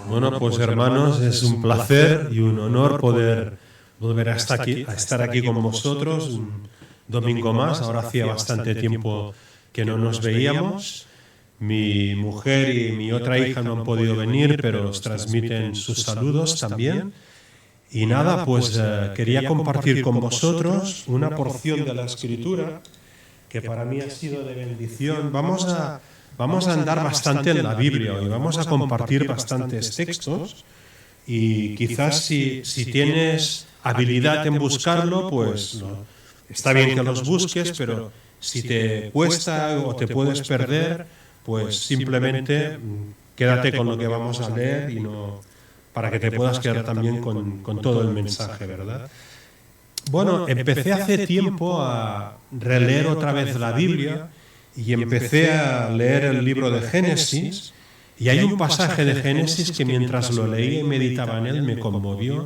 Bueno, pues hermanos, es un placer y un honor poder volver a estar aquí con vosotros un domingo más. Ahora hacía bastante tiempo que no nos veíamos. Mi mujer y mi otra hija no han podido venir, pero os transmiten sus saludos también. Y nada, pues quería compartir con vosotros una porción de la Escritura que para mí ha sido de bendición. Vamos a andar bastante en la Biblia y vamos a compartir bastantes textos. Y quizás si tienes habilidad en buscarlo, pues está bien que los busques, pero si te cuesta o te puedes perder, pues simplemente quédate con lo que vamos a leer y no, para que te puedas quedar también con todo el mensaje, ¿verdad? Bueno, empecé hace tiempo a releer otra vez la Biblia y empecé a leer el libro de Génesis, y hay un pasaje de Génesis que mientras lo leía y meditaba en él me conmovió,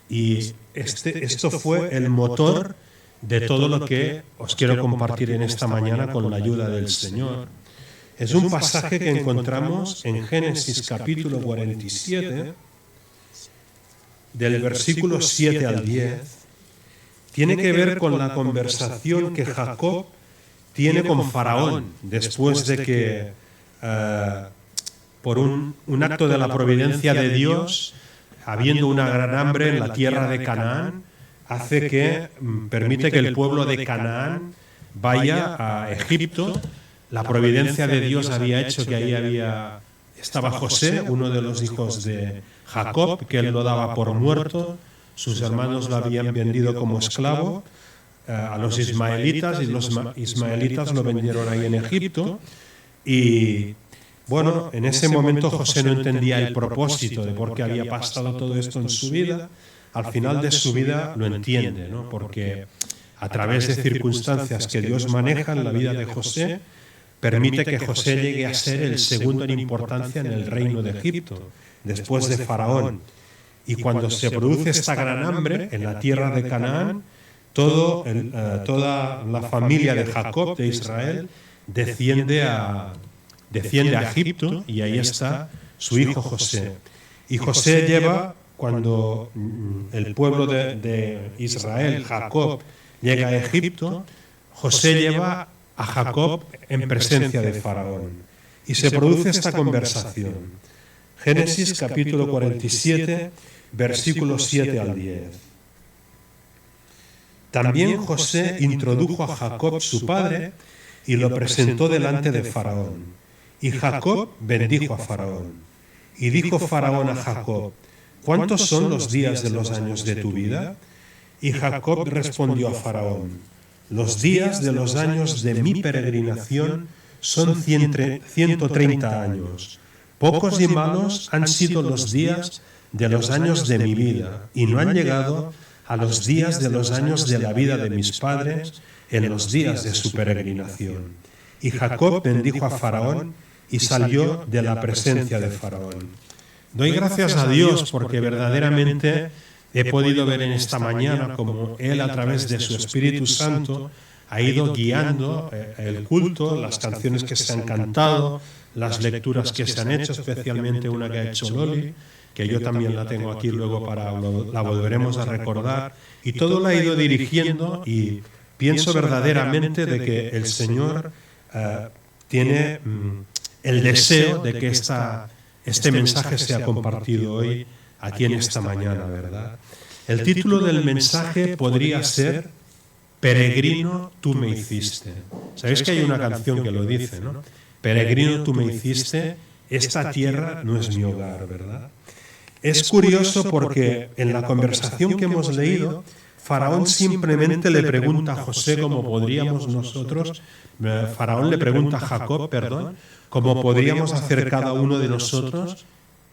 y esto fue el motor de todo lo que os quiero compartir en esta mañana con la ayuda del Señor. Es un pasaje que encontramos en Génesis capítulo 47, del versículo 7 al 10. Tiene que ver con la conversación que Jacob tiene con Faraón después de que, por un acto de la providencia de Dios, habiendo una gran hambre en la tierra de Canaán, permite que el pueblo de Canaán vaya a Egipto. La providencia de Dios había hecho que ahí estaba José, uno de los hijos de Jacob, que él lo daba por muerto. Sus hermanos lo habían vendido como esclavo a los ismaelitas, y los ismaelitas lo vendieron ahí en Egipto. Y bueno, en ese momento José no entendía el propósito de por qué había pasado todo esto en su vida. Al final de su vida lo entiende, ¿no? Porque a través de circunstancias que Dios maneja en la vida de José, permite que José llegue a ser el segundo en importancia en el reino de Egipto, después de Faraón. Y cuando se produce esta gran hambre en la tierra de Canaán, toda la familia de Jacob, de Israel, desciende a Egipto, y ahí está su hijo José. Y José lleva, cuando el pueblo de Israel, Jacob, llega a Egipto, José lleva a Jacob en presencia de Faraón. Y se produce esta conversación. Génesis capítulo 47, versículos 7 al 10. También José introdujo a Jacob su padre y lo presentó delante de Faraón. Y Jacob bendijo a Faraón. Y dijo Faraón a Jacob: ¿cuántos son los días de los años de tu vida? Y Jacob respondió a Faraón: los días de los años de mi peregrinación son 130 años. Pocos y malos han sido los días de los años de mi vida, y no han llegado a los días de los años de la vida de mis padres en los días de su peregrinación. Y Jacob bendijo a Faraón y salió de la presencia de Faraón. Doy gracias a Dios porque verdaderamente he podido ver en esta mañana cómo Él, a través de su Espíritu Santo, ha ido guiando el culto, las canciones que se han cantado, las lecturas que se han hecho, especialmente una que ha hecho Loli, que yo también la tengo aquí luego la volveremos a recordar, y todo la ha ido dirigiendo, y pienso verdaderamente de que el Señor tiene el deseo de que este mensaje sea compartido hoy aquí en esta mañana, ¿verdad? El título del mensaje podría ser Peregrino, tú me hiciste. Sabéis que hay una canción que lo dice, ¿no? Peregrino, tú me hiciste, esta tierra no es mi hogar, ¿verdad? Es curioso porque en la conversación que hemos leído, Faraón simplemente le pregunta a José cómo podríamos nosotros, Faraón le pregunta a Jacob, cómo podríamos hacer cada uno de nosotros.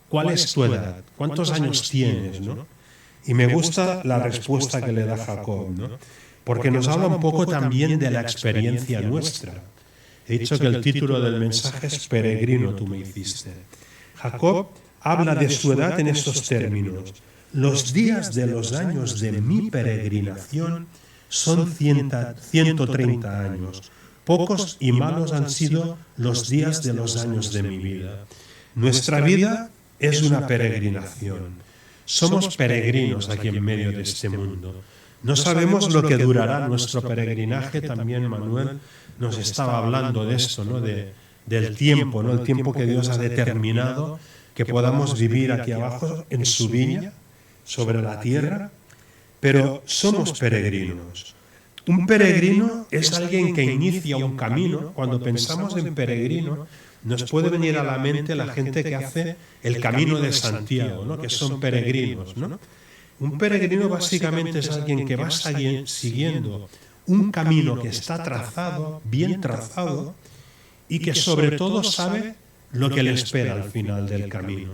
¿Cuál es tu edad? ¿Cuántos años tienes? ¿No? Y me gusta la respuesta que le da Jacob, ¿no? Porque nos habla un poco también de la experiencia nuestra. He dicho que el título del mensaje es Peregrino, tú me hiciste. Jacob habla de su edad en estos términos: los días de los años de mi peregrinación son 130 años. Pocos y malos han sido los días de los años de mi vida. Nuestra vida es una peregrinación. Somos peregrinos aquí en medio de este mundo. No sabemos lo que durará nuestro peregrinaje. También Manuel nos estaba hablando de esto, ¿no? Del tiempo, ¿no? El tiempo que Dios ha determinado que podamos vivir aquí abajo en su viña, sobre la tierra, pero somos peregrinos. Un peregrino es alguien que inicia un camino. Cuando pensamos en peregrino, nos puede venir a la mente la gente que hace el Camino de Santiago, ¿no? Que son peregrinos, ¿no? Un peregrino básicamente es alguien que va siguiendo un camino que está trazado, bien trazado, y que sobre todo sabe lo que le espera al final del camino.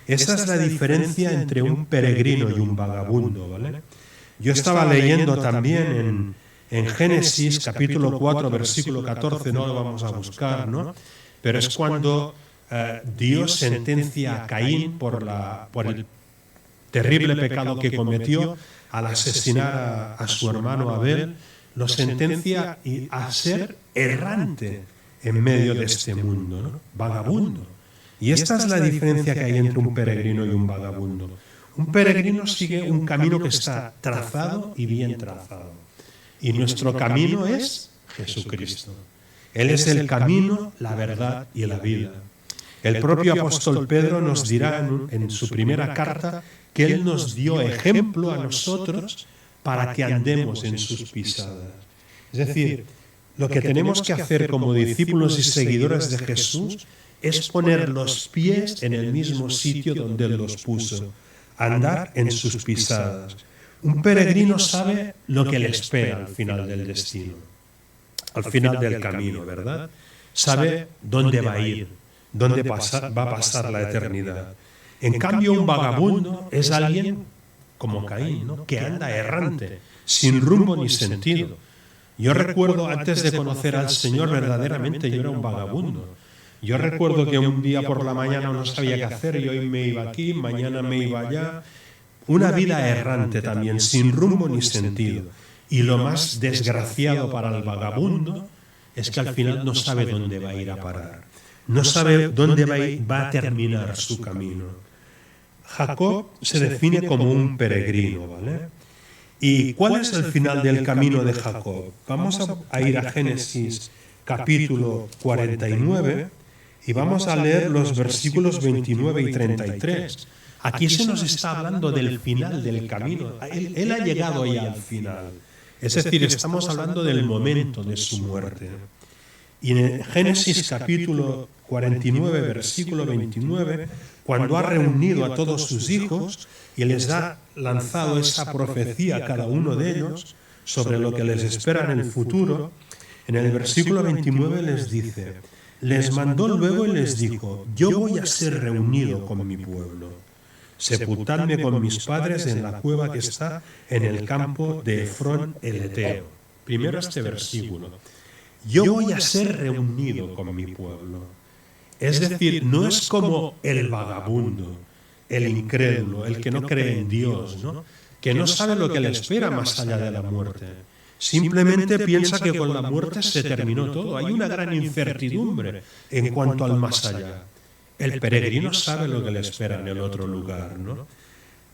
Esa es la diferencia entre un peregrino y un vagabundo, ¿vale? Yo estaba leyendo también en Génesis capítulo 4, versículo 14, no lo vamos a buscar, ¿no? Pero es cuando Dios sentencia a Caín por el terrible pecado que cometió al asesinar a su hermano Abel, lo sentencia a ser errante en medio de este mundo, ¿no? Vagabundo. Y esta es la diferencia que hay entre un peregrino y un vagabundo. Un peregrino sigue un camino que está trazado y bien trazado. Y nuestro camino es Jesucristo. Él es el camino, la verdad y la vida. El propio apóstol Pedro nos dirá en su primera carta que Él nos dio ejemplo a nosotros para que andemos en sus pisadas. Es decir, lo que tenemos que hacer como discípulos y seguidores de Jesús es poner los pies en el mismo sitio donde Él los puso, andar en sus pisadas. Un peregrino sabe lo que le espera al final del destino, al final del camino, ¿verdad? Sabe dónde va a ir, dónde va a pasar la eternidad. En cambio, un vagabundo es alguien como Caín, ¿no? Que anda errante, sin rumbo ni sentido. Yo recuerdo, antes de conocer al Señor, verdaderamente yo era un vagabundo. Yo recuerdo que un día por la mañana no sabía qué hacer, y hoy me iba aquí, mañana me iba allá. Una vida errante también, sin rumbo ni sentido. Y lo más desgraciado para el vagabundo es que al final no sabe dónde va a ir a parar. No sabe dónde va a terminar su camino. Jacob se define como un peregrino, ¿vale? ¿Y cuál es el final del camino de Jacob? Vamos a ir a Génesis capítulo 49 y vamos a leer los versículos 29 y 33. Aquí se nos está hablando del final del camino. Él ha llegado ya al final. Es decir, estamos hablando del momento de su muerte. Y en Génesis capítulo 49, versículo 29, cuando ha reunido a todos sus hijos y les ha lanzado esa profecía a cada uno de ellos sobre lo que les espera en el futuro, en el versículo 29 les dice: les mandó luego y les dijo: yo voy a ser reunido con mi pueblo. Sepultadme con mis padres en la cueva que está en el campo de Efrón el Eteo. Primero este versículo. Yo voy a ser reunido con mi pueblo. Es decir, no es como el vagabundo, el incrédulo, el que no cree en Dios, ¿no? Que no sabe lo que le espera más allá de la muerte. Simplemente piensa que con la muerte se terminó todo. Hay una gran incertidumbre en cuanto al más allá. El peregrino sabe lo que le espera en el otro lugar, ¿no?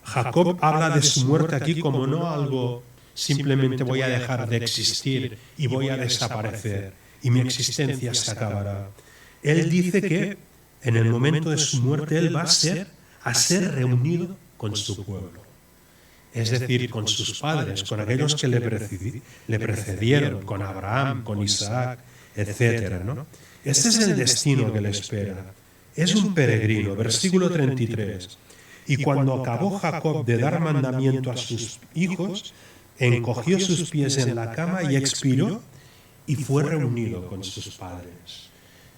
Jacob habla de su muerte aquí como no algo simplemente voy a dejar de existir y voy a desaparecer y mi existencia se acabará. Él dice que en el momento de su muerte él va a ser reunido con su pueblo. Es decir, con sus padres, con aquellos que le precedieron, con Abraham, con Isaac, etc., ¿no? Este es el destino que le espera. Es un peregrino, versículo 33. Y cuando acabó Jacob de dar mandamiento a sus hijos, encogió sus pies en la cama y expiró y fue reunido con sus padres.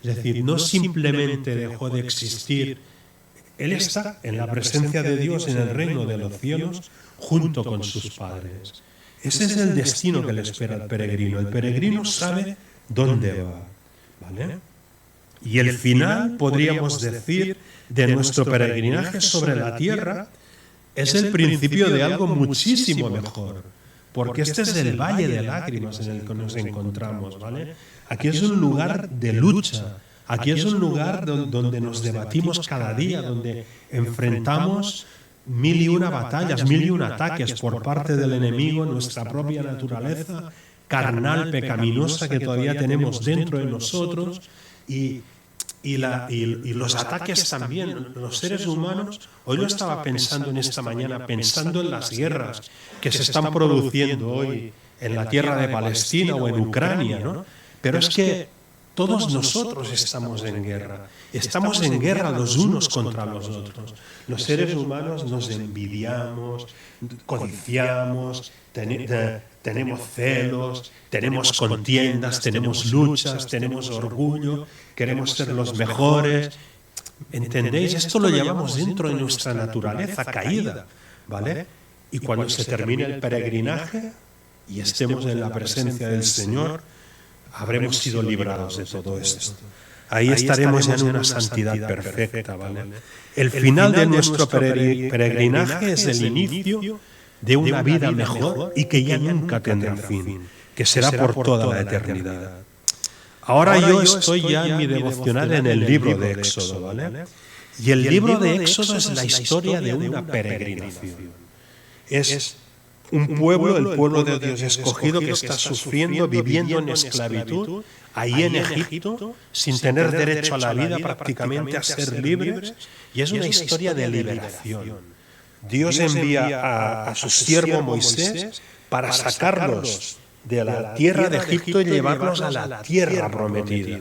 Es decir, no simplemente dejó de existir, él está en la presencia de Dios en el reino de los cielos junto con sus padres. Ese es el destino que le espera al peregrino. El peregrino sabe dónde va, ¿vale? Y el final, podríamos decir, de nuestro peregrinaje sobre la tierra es el principio de algo muchísimo mejor. Porque este es el valle de lágrimas en el que nos encontramos, ¿vale? Aquí es un lugar de lucha. Aquí es un lugar donde nos debatimos cada día, donde enfrentamos 1001 batallas, 1001 ataques por parte del enemigo, nuestra propia naturaleza carnal, pecaminosa que todavía tenemos dentro de nosotros y los ataques también. Los seres humanos, hoy lo estaba pensando en esta mañana, pensando en las guerras que se están produciendo hoy en la tierra de Palestina o en Ucrania, ¿no? Pero es que todos nosotros estamos en guerra. Estamos en guerra los unos contra los otros. Los seres humanos nos envidiamos, codiciamos, tenemos celos, tenemos contiendas, tenemos luchas, tenemos orgullo, queremos ser los mejores. ¿Entendéis? Esto lo llevamos dentro de nuestra naturaleza caída, ¿vale? Y cuando se termine el peregrinaje y estemos en la presencia del Señor, habremos sido librados de todo esto. Ahí estaremos ya en una santidad perfecta, ¿vale? El final de nuestro peregrinaje es el inicio de una vida mejor y que ya nunca tendrá fin, que será por toda la eternidad. Ahora yo estoy ya en mi devocional en el libro de Éxodo, ¿vale? Y el libro de Éxodo es la historia de una peregrinación. Es un pueblo, el pueblo de Dios escogido, que está sufriendo, viviendo en esclavitud, ahí en Egipto, sin tener derecho a la vida, prácticamente a ser libres, y es una historia de liberación. Dios envía a su siervo Moisés para sacarlos de la tierra de Egipto y llevarlos a la tierra prometida.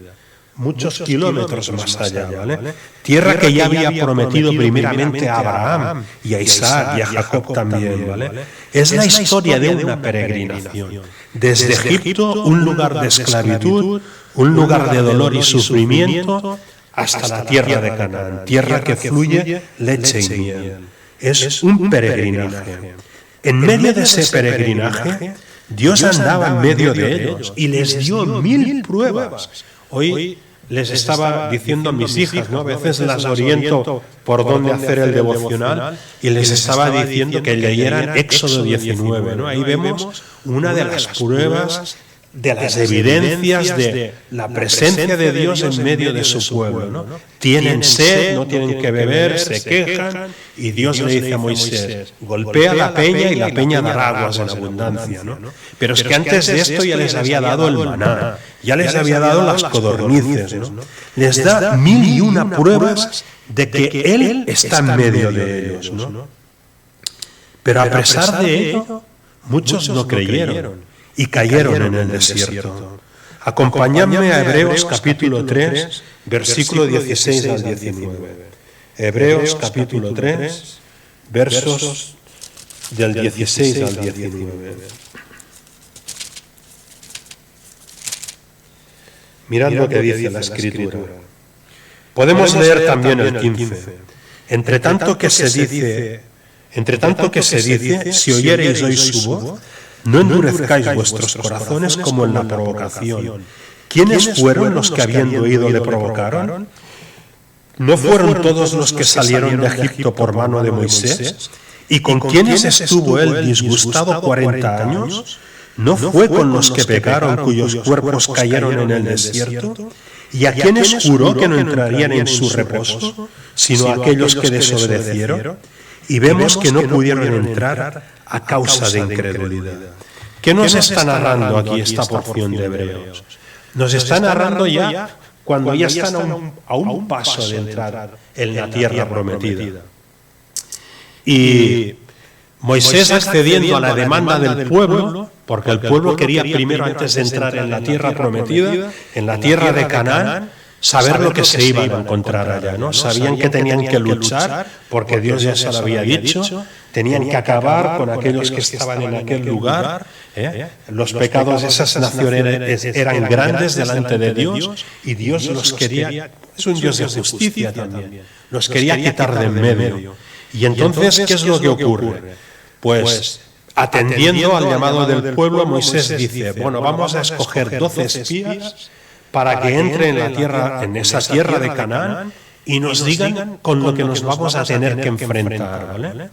Muchos kilómetros más allá, ¿vale? Tierra que ya había prometido primeramente a Abraham y a Isaac y a Jacob también, ¿vale? Es la historia de una peregrinación. Desde Egipto, un lugar de esclavitud, un lugar de dolor y sufrimiento, hasta la tierra de Canaán, tierra que fluye leche y miel. Es un peregrinaje. En medio de ese peregrinaje, Dios andaba en medio de ellos y les dio 1000 pruebas. Hoy les estaba diciendo a mis hijas, ¿no? A veces las oriento por dónde hacer el devocional y les estaba diciendo que leyeran Éxodo 19, ¿no? Ahí vemos una de las pruebas, de las evidencias de la presencia de Dios en medio de su pueblo, ¿no? Tienen sed, no tienen que beber, se quejan, y Dios le dice a Moisés, golpea la peña y la peña dará aguas en abundancia, ¿no? Pero es que antes de esto ya les había dado el maná, ya les había dado las codornices, ¿no? Les da 1001 pruebas de que Él está en medio de ellos, ¿no? Pero a pesar de ello, muchos no creyeron y cayeron en el desierto. Acompañadme a Hebreos capítulo 3, versículo 16 al 19. Hebreos capítulo 3, versos del 16 al 19. Mirad lo que dice la Escritura. Podemos leer también el 15. Entre tanto que se dice, si oyereis hoy su voz, no endurezcáis vuestros corazones como en la provocación. ¿Quiénes fueron los que habiendo oído le provocaron? ¿No fueron todos los que salieron de Egipto por mano de Moisés? ¿Y con quiénes estuvo él disgustado 40 años? ¿No fue con los que pecaron, cuyos cuerpos cayeron en el desierto? ¿Y a quiénes juró que no entrarían en su reposo, sino a aquellos que desobedecieron? Y vemos que no pudieron entrar a causa de incredulidad. ¿Qué nos está narrando aquí esta porción de Hebreos? Nos está narrando ya cuando ya están a un paso de entrar en la tierra prometida. Y Moisés, accediendo a la demanda del pueblo, porque el pueblo quería primero, antes de entrar en la tierra prometida, en la tierra de Canaán, saber lo que se iban a encontrar allá, ¿no? Sabían que tenían que luchar, porque Dios ya se lo había dicho, tenían que acabar con aquellos que estaban en aquel lugar. Los pecados de esas naciones eran grandes delante de Dios, y Dios los quería, es un Dios de justicia también, los quería quitar de en medio. Y entonces, ¿qué es lo que ocurre? Pues, atendiendo al llamado del pueblo, Moisés dice, bueno, vamos a escoger 12 espías para que entren en esa tierra de Canaán y nos digan con lo que nos vamos a tener que enfrentar, ¿vale?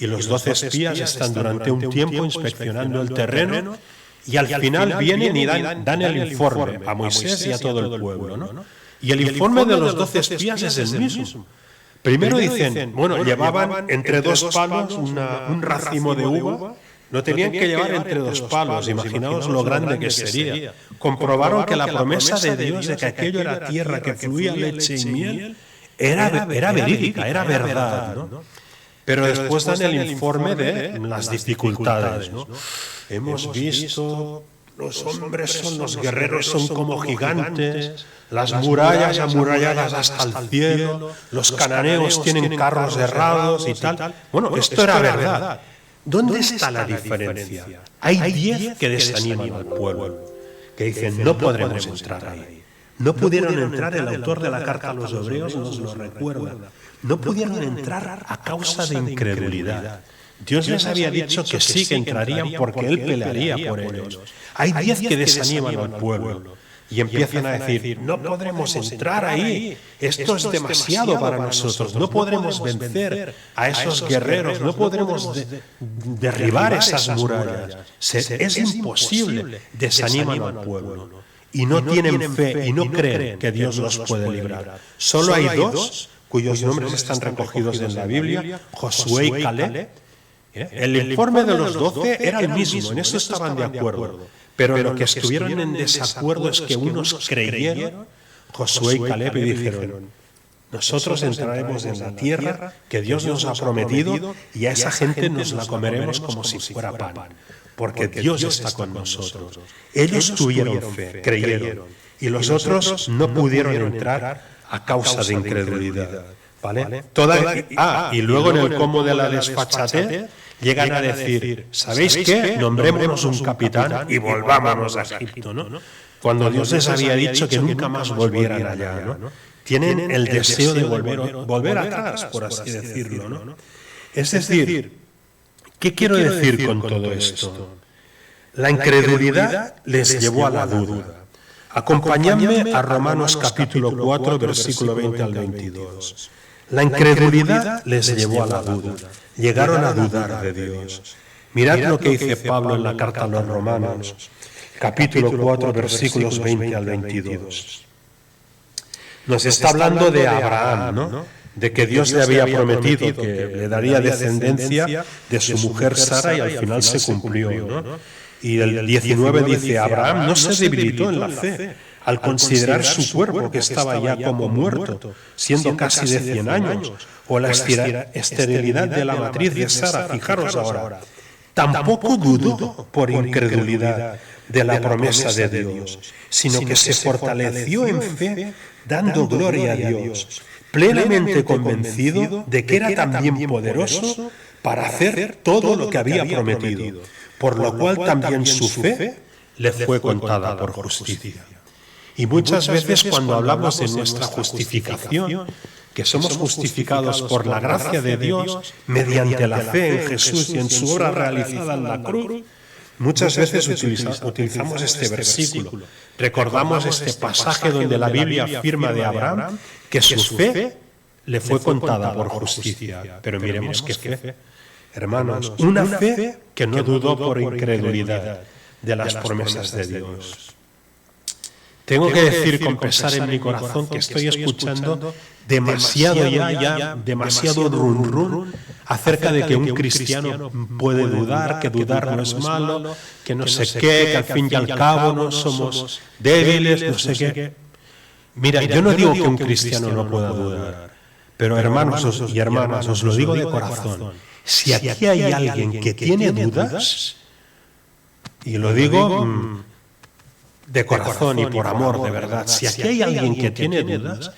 Y los 12 espías están durante un tiempo inspeccionando el terreno y al final vienen y dan el informe a Moisés y a todo el pueblo, ¿no? Y el informe de los 12 espías es el mismo. Primero dicen, bueno, llevaban entre 2 palos un racimo de uva. No tenían que llevar entre 2 palos, imaginaos lo grande que sería. Comprobaron que la promesa de Dios de que aquello era tierra, que fluía leche y miel, era verídica, era verdad, ¿no? Pero después dan el informe de las dificultades, ¿no? Hemos visto, los hombres son, los guerreros son como gigantes, las murallas amuralladas hasta el cielo, los cananeos tienen carros herrados y tal. Bueno, esto era verdad. ¿Dónde está la diferencia? Hay 10 que desaniman al pueblo, que dicen, no podremos entrar ahí. No pudieron entrar, el autor de la carta a los hebreos nos lo recuerda. No pudieron entrar a causa de incredulidad. Dios les había dicho que sí que entrarían porque Él pelearía por ellos. Hay 10 que desaniman al pueblo y empiezan a decir, no podremos entrar ahí, esto es demasiado para nosotros, no podremos vencer a esos guerreros, no podremos derribar esas murallas, es imposible, desaniman al pueblo. Y no tienen fe y no creen que Dios los puede librar. Solo hay 2 cuyos nombres están recogidos en la Biblia, Josué y Caleb. El informe de los 12 era el mismo, en eso estaban de acuerdo. Pero lo que estuvieron en desacuerdo es que unos creyeron, Josué y Caleb, y dijeron, nosotros entraremos en la tierra que Dios nos ha prometido y a esa gente nos la comeremos como si fuera pan, porque Dios está con nosotros. Ellos tuvieron fe, creyeron, y los otros no pudieron entrar a causa de incredulidad. ¿Vale? Y luego en el cómo de la desfachatez llegan a decir, ¿sabéis qué? Nombrémonos un capitán y volvámonos a Egipto, ¿no? Cuando Dios les había dicho que nunca más volvieran allá, ¿no? Tienen el deseo de volver atrás, por así decirlo, ¿no? Es decir, ¿qué quiero decir con todo esto? La incredulidad les llevó a la duda. Acompañadme a Romanos capítulo 4, versículo 20 al 22. La incredulidad les llevó a la duda. Llegaron a dudar de Dios. Mirad lo que dice Pablo en la carta a los Romanos, capítulo 4, versículos 20 al 22. Nos está hablando de Abraham, ¿no? De que Dios le había prometido que le daría descendencia de su mujer Sara y al final se cumplió, ¿no? Y el 19 dice, Abraham no se debilitó en la fe al considerar su cuerpo que estaba ya como muerto, siendo casi de 100 años, o la esterilidad de la matriz de Sara, fijaros ahora. Tampoco dudó por incredulidad de la promesa de Dios, sino que se fortaleció en fe, dando gloria a Dios, plenamente convencido de que era también poderoso para hacer todo lo que había prometido, por lo cual también su fe le fue contada por justicia. Y muchas veces cuando hablamos de nuestra justificación, que somos justificados por la gracia de Dios mediante la fe en Jesús y en su obra realizada en la cruz, muchas veces utilizamos este versículo. Recordamos este pasaje donde la Biblia afirma de Abraham que su fe le fue contada por justicia. Pero miremos qué fe. Hermanos, una fe que no dudó por incredulidad de las promesas de Dios. Tengo que decir con pesar en mi corazón que estoy escuchando demasiado demasiado run acerca de que un cristiano puede dudar, que dudar no es malo, que no sé qué, que al fin y al cabo no somos débiles, no sé qué. Mira, yo no digo que un cristiano no pueda dudar, pero hermanos y hermanas, os lo digo de corazón, si aquí hay alguien que tiene dudas, y lo digo de corazón y por amor, de verdad, si aquí hay alguien que tiene dudas,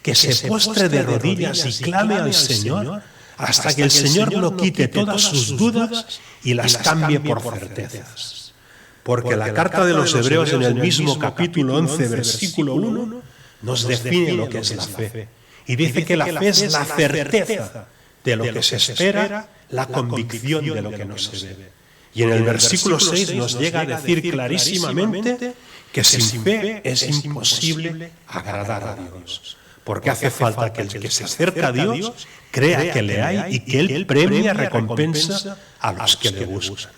que se postre de rodillas y clame al Señor hasta que el Señor no quite todas sus dudas y las cambie por certezas. Porque la carta de los Hebreos en el mismo capítulo 11, versículo 1, nos define lo que es la fe. Y dice que la fe es la certeza de lo que se espera, la convicción de lo que no se ve. Y en el versículo 6 nos llega a decir clarísimamente que sin fe es imposible agradar a Dios. Porque hace falta que el que se acerca a Dios crea que le hay y que Él premia, recompensa a los que le buscan.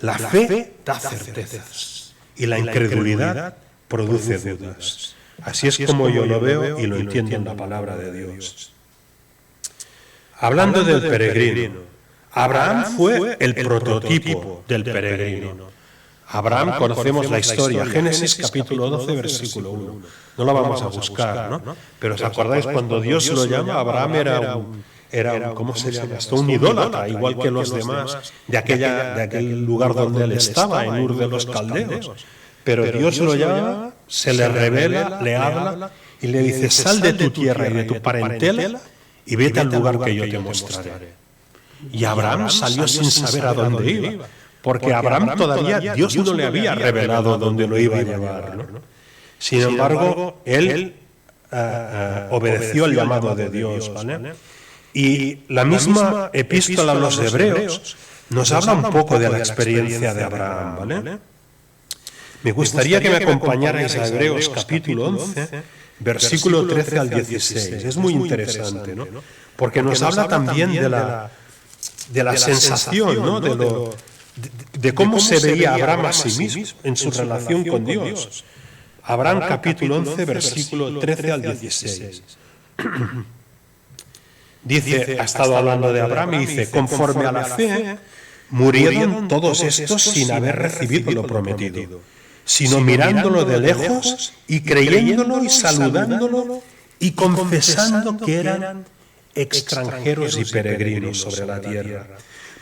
La fe da certezas y la incredulidad produce dudas. Así es como yo lo veo y lo entiendo en la palabra de Dios. Hablando del peregrino, Abraham fue el prototipo del peregrino. Abraham, conocemos la historia, Génesis capítulo 12, versículo 1. No la vamos a buscar, ¿no? Pero ¿os acordáis cuando Dios lo llama? Abraham era un ¿cómo se llama esto? Un idólatra, igual que los demás de aquel lugar donde él estaba, en Ur de los Caldeos. Pero Dios lo llama, se le revela, le habla y le dice: sal de tu tierra y de tu parentela y vete al lugar que yo te mostraré. Y Abraham salió sin saber a dónde iba, porque a Abraham todavía Dios no le había revelado dónde lo iba a llevar, ¿no? Sin embargo, él obedeció el llamado de Dios, ¿vale? Y la misma epístola a los Hebreos nos habla un poco de la experiencia de Abraham, ¿vale? Me gustaría que me acompañarais a Hebreos capítulo 11, versículo 13 al 16. Es muy interesante, ¿no? Porque nos habla también de la sensación, ¿no? De cómo se veía Abraham a sí mismo en su relación con Dios. Abraham capítulo 11, versículo 13 al 16. Dice, ha estado hablando de Abraham y dice: conforme a la fe, murieron todos estos sin haber recibido lo prometido, sino mirándolo de lejos y creyéndolo y saludándolo y confesando que eran extranjeros y peregrinos sobre la tierra.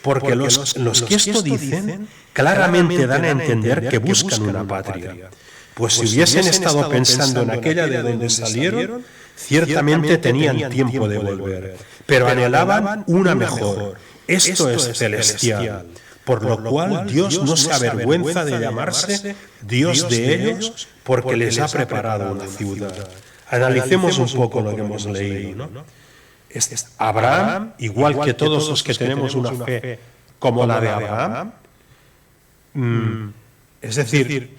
Porque los que esto dicen claramente dan a entender que buscan una patria. Pues si hubiesen estado pensando en aquella de donde salieron, ciertamente tenían tiempo de volver, pero anhelaban una mejor. Esto es celestial. Por lo cual Dios no se avergüenza de llamarse Dios de ellos, porque les ha preparado una ciudad. Analicemos un poco lo que hemos leído, ¿no? Abraham, igual que todos los que tenemos una fe como la de Abraham, es decir,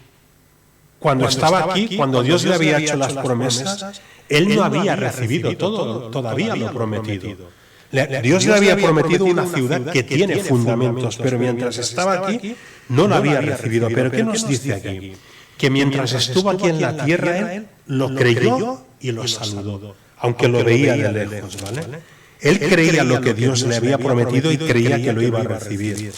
cuando estaba aquí, cuando Dios le había hecho las promesas, él no había recibido todavía lo prometido. Dios le había prometido una ciudad que tiene fundamentos, pero mientras estaba aquí no la había recibido. ¿Pero qué nos dice aquí? Que mientras estuvo aquí en la tierra, él lo creyó y lo saludó, aunque lo veía de lejos, ¿vale? Él creía lo que Dios le había prometido y creía que lo iba a recibir.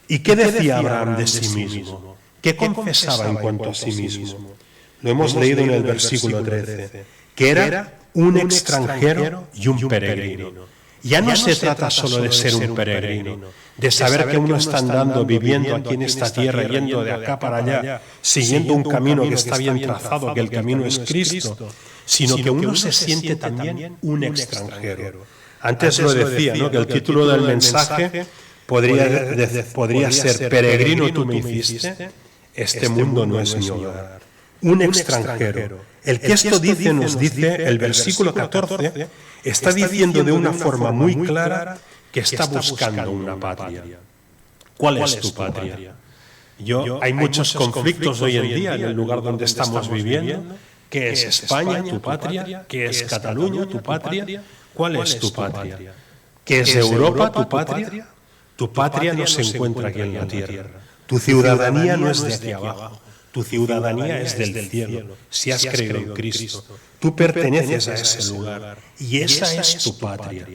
¿Y qué decía Abraham de sí mismo? ¿Qué confesaba en cuanto a sí mismo? Lo hemos leído en el versículo 13, que era un extranjero y un peregrino. Ya no se trata solo de ser un peregrino, de saber que uno está andando, viviendo aquí en esta tierra, yendo de acá para allá, siguiendo un camino que está bien trazado, que el camino es Cristo, sino que uno se siente también un extranjero. Antes lo decía, ¿no?, que el título del mensaje podría ser: peregrino tú me hiciste, este mundo no es mi hogar. Un extranjero. El que esto dice, nos dice el versículo 14, está diciendo de una forma muy clara que está buscando una patria. ¿Cuál es tu patria? Hay muchos conflictos hoy en día en el lugar donde estamos viviendo. ¿Qué es España, tu patria? ¿Qué es Cataluña, tu patria? ¿Cuál es tu patria? ¿Qué es Europa, tu patria? Tu patria no se encuentra aquí en la tierra. Tu ciudadanía no es de aquí abajo. Tu ciudadanía es del cielo, si has creído en Cristo. Tú perteneces a ese lugar y esa es tu patria.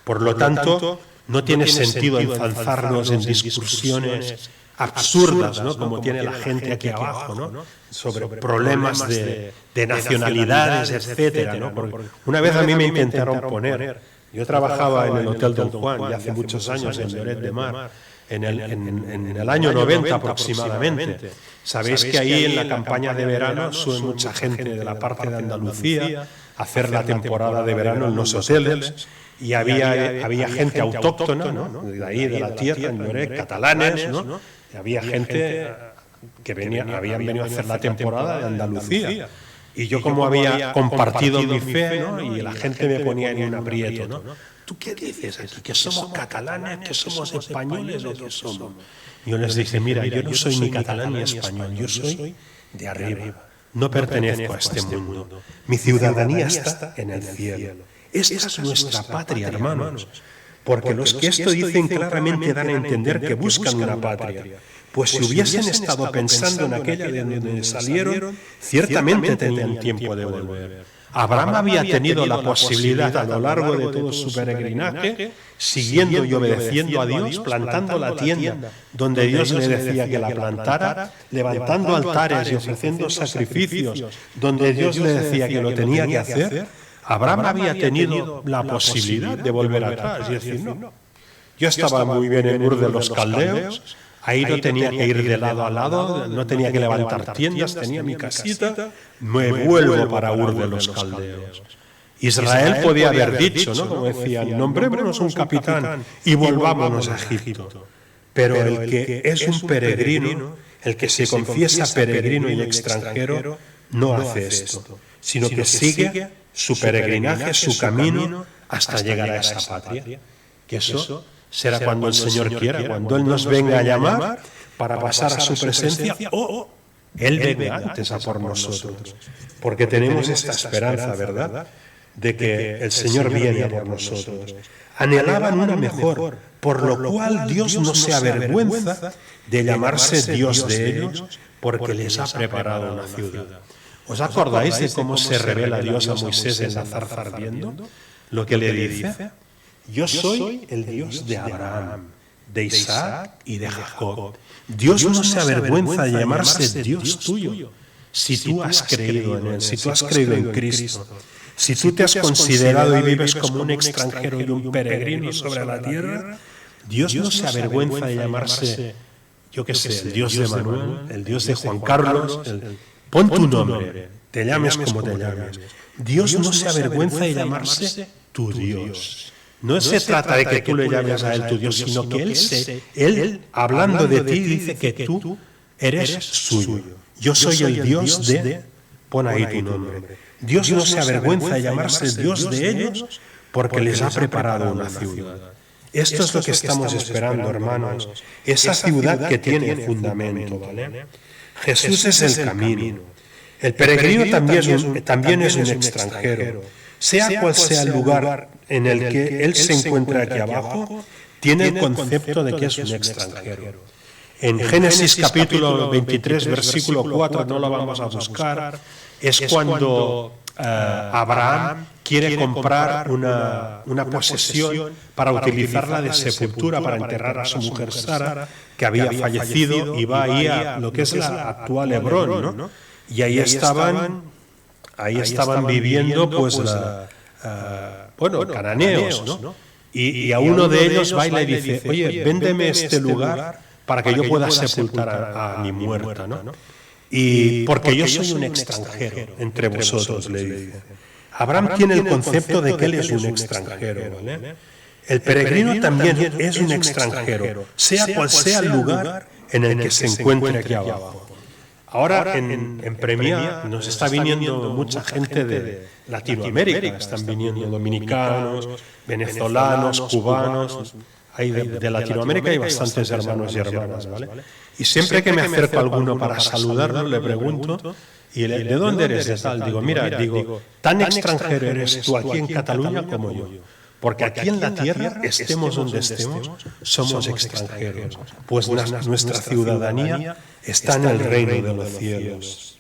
Por lo tanto, no tiene sentido enfanzarnos en discusiones absurdas, ¿no?, como tiene la gente aquí abajo, ¿no?, sobre problemas de nacionalidades, etcétera, ¿no? Porque una vez a mí me intentaron poner, yo trabajaba en el Hotel Don Juan ya hace muchos años en Lloret de Mar, en el año 90 aproximadamente. Sabéis que ahí en la campaña de verano sube mucha gente de la parte de Andalucía a hacer la temporada de verano en los hoteles, y había gente autóctona, ¿no?, de ahí, de la tierra, en Lloret, catalanes, ¿no? Y había gente que habían venido a hacer la temporada de Andalucía. Y yo, como había compartido mi fe, ¿no?, y la gente me ponía en un aprieto, ¿no? ¿Tú qué dices aquí? ¿Que somos catalanes, que somos españoles o qué somos? Yo les dije: mira, yo no soy ni catalán ni español, yo soy de arriba, no pertenezco a este mundo. Mi ciudadanía está en el cielo. Esta es nuestra patria, hermanos. Porque los que esto dicen claramente dan a entender que buscan una patria. Pues si hubiesen estado pensando en aquella de donde salieron, ciertamente tenían tiempo de volver. Abraham había tenido la posibilidad a lo largo de todo su peregrinaje, siguiendo y obedeciendo a Dios, plantando la tienda donde Dios le decía que la plantara, levantando altares y ofreciendo sacrificios donde Dios le decía que lo tenía que hacer. Abraham había tenido la posibilidad de volver atrás y decir, no, yo estaba muy bien en Ur de los Caldeos, ahí no tenía que ir de lado a lado, no tenía que levantar tiendas, tenía mi casita, me vuelvo para Ur de los Caldeos. Israel podía haber dicho, ¿no? Como decían, nombrémonos un capitán y volvámonos a Egipto. Pero el que es un peregrino, el que se confiesa peregrino y extranjero, no hace esto, sino que sigue su peregrinaje, su camino, hasta llegar a esa patria. Que eso será cuando el Señor quiera, cuando Él nos venga a llamar para pasar a su presencia, o Él venga antes a por nosotros. Porque tenemos esta esperanza, ¿verdad?, de que el Señor viene a por nosotros. Anhelaban una mejor, por lo cual Dios no se avergüenza de llamarse Dios de ellos, porque les ha preparado una ciudad. ¿Os acordáis de cómo se revela Dios a Moisés en la zarza ardiendo? Lo que le dice: yo soy el Dios de Abraham, de Isaac y de Jacob. Dios no se avergüenza de llamarse Dios tuyo, si tú has creído en Él, si tú has creído en Cristo. Si tú te has considerado y vives como un extranjero y un peregrino sobre la tierra, Dios no se avergüenza de llamarse, yo qué sé, el Dios de Manuel, el Dios de Juan Carlos, pon tu nombre, te llames como te llames. Dios no se avergüenza de llamarse tu Dios. No se trata de que tú le llames a Él tu Dios, sino que Él, hablando de ti, dice que tú eres suyo. Yo soy el Dios de, pon ahí tu nombre. Dios no se avergüenza de llamarse Dios de ellos porque les ha preparado una ciudad. Esto es lo que estamos esperando, hermanos. Esa ciudad que tiene fundamento, ¿vale? Jesús es el camino. El peregrino también es un extranjero. Sea cual sea el lugar en el que él se encuentra aquí abajo, tiene el concepto de que es un extranjero. En Génesis capítulo 23, versículo 4, no lo vamos a buscar, es cuando Abraham quiere comprar una posesión para utilizarla de sepultura, para enterrar a su mujer Sara, que había fallecido, y va ahí a lo que es la actual Hebrón, ¿no? Y ahí estaban viviendo pues cananeos, ¿no? Y a uno de ellos va y le dice: oye, véndeme este lugar para que yo pueda sepultar a mi muerta, ¿no? Y porque yo soy un extranjero entre vosotros, le dice. Abraham tiene el concepto de que él es un extranjero, ¿vale? El peregrino también es un extranjero, sea cual sea el lugar en el que se encuentre aquí abajo. Ahora en Premia nos está viniendo mucha gente de Latinoamérica, están viniendo dominicanos, venezolanos, cubanos. De Latinoamérica hay bastantes hermanos y hermanas, ¿vale? Y siempre que me acerco a alguno para saludarlo, le pregunto: ¿y de dónde eres? De tal. Digo, mira, tan extranjero eres tú aquí en Cataluña como yo. Porque aquí en la tierra, estemos donde estemos, somos extranjeros. Pues nuestra ciudadanía está en el reino de los cielos.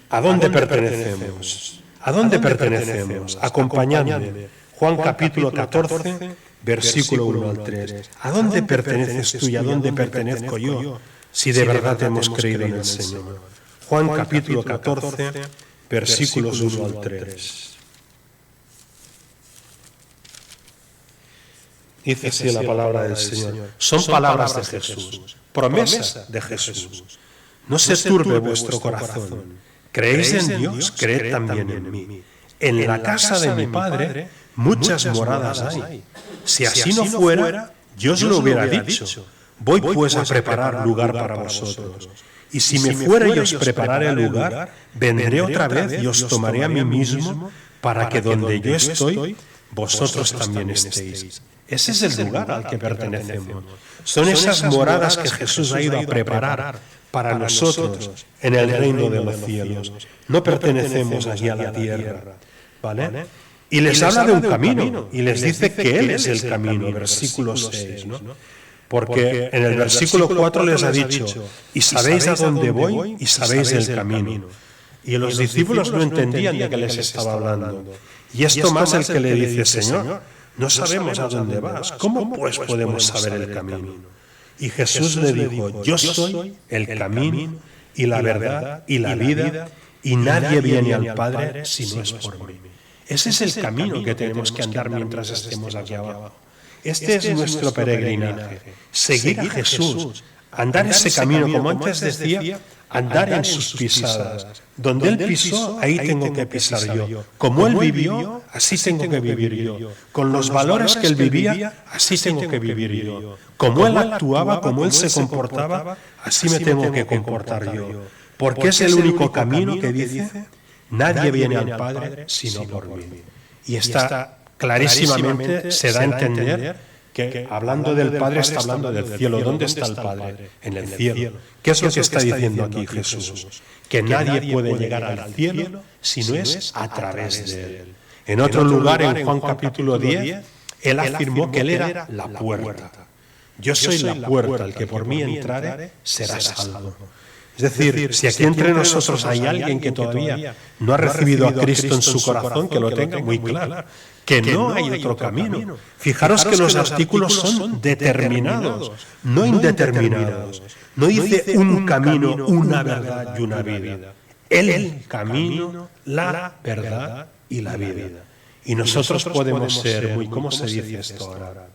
¿A dónde pertenecemos? ¿A dónde pertenecemos? Acompañadme. Juan capítulo 14, versículo 1 al 3. ¿A dónde perteneces tú y a dónde pertenezco yo, si de verdad hemos creído en el Señor? Juan capítulo 14, versículos 1 al 3. Dice así la palabra del Señor. Son palabras de Jesús, promesa de Jesús. No se turbe vuestro corazón. ¿Creéis en Dios? Creed también en mí. En la casa de mi Padre muchas moradas hay. Si así no fuera, yo os lo hubiera dicho. Voy pues a preparar lugar para vosotros. Y si me fuera y os preparare el lugar, vendré otra vez y os tomaré a mí mismo, para que donde yo estoy, vosotros también estéis. Ese es el lugar al que pertenecemos. Son esas moradas que Jesús ha ido a preparar para nosotros en el reino de los cielos. No pertenecemos aquí a la tierra, ¿vale? Y les habla de un camino, y les dice que Él es el camino, versículo 6, ¿no? Porque en el versículo 4 les ha dicho, y sabéis a dónde voy y sabéis el camino. Y los discípulos no entendían de qué les estaba hablando. Y es Tomás el que le dice, Señor, no sabemos a dónde vas, ¿cómo pues podemos saber el camino? Y Jesús le dijo, yo soy el camino y la verdad y la vida, y nadie viene al Padre si no es por mí. Ese es el camino que tenemos que andar mientras estemos aquí abajo. Este es nuestro peregrinaje, seguir a Jesús, andar ese camino, como antes decía, andar en sus pisadas. Donde Él pisó, ahí tengo que pisar yo. Como Él vivió, así tengo que vivir yo. Con los valores que Él vivía, así tengo que vivir yo. Como Él actuaba, como Él se comportaba, así me tengo que comportar yo. Porque es el único camino que dice, nadie viene al Padre sino por mí. Y está clarísimamente, se da a entender que hablando del Padre está hablando del cielo. ¿Dónde está el Padre? En el cielo. ¿Qué es lo que está diciendo aquí Jesús? Que nadie puede llegar al cielo si no es a través de Él. En otro lugar, en Juan capítulo 10, Él afirmó que Él era la puerta. Yo soy la puerta, el que por mí entrare será salvo. Es decir, si aquí entre nosotros hay alguien que todavía no ha recibido a Cristo en su corazón, que lo tenga muy claro, que no hay otro camino. Fijaros que los artículos son determinados, no indeterminados. No dice un camino, una verdad y una vida. El camino, la verdad y la vida. Y nosotros podemos ser muy, ¿cómo se dice esto ahora?